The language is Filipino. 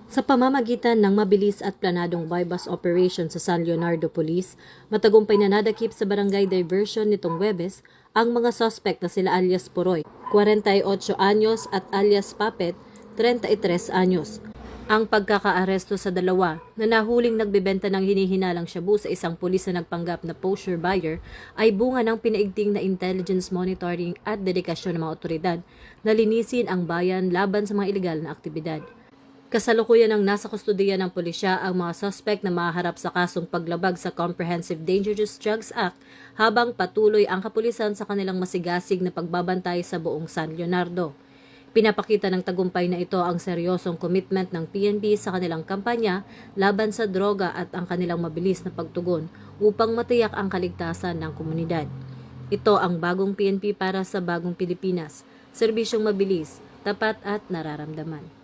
Sa pamamagitan ng mabilis at planadong bypass operation sa San Leonardo Police, matagumpay na nadakip sa barangay diversion nitong Huwebes ang mga suspect na sila alias Poroy, 48 anyos at alias Papet, 33 anyos. Ang pagkakaaresto sa dalawa na nahuling nagbebenta ng hinihinalang shabu sa isang pulis na nagpanggap na posture buyer ay bunga ng pinaigting na intelligence monitoring at dedikasyon ng mga otoridad na linisin ang bayan laban sa mga ilegal na aktibidad. Kasalukuyan ang nasa kustudiya ng pulisya ang mga suspect na maharap sa kasong paglabag sa Comprehensive Dangerous Drugs Act habang patuloy ang kapulisan sa kanilang masigasig na pagbabantay sa buong San Leonardo. Pinapakita ng tagumpay na ito ang seryosong commitment ng PNP sa kanilang kampanya laban sa droga at ang kanilang mabilis na pagtugon upang matiyak ang kaligtasan ng komunidad. Ito ang bagong PNP para sa bagong Pilipinas, serbisyong mabilis, tapat at nararamdaman.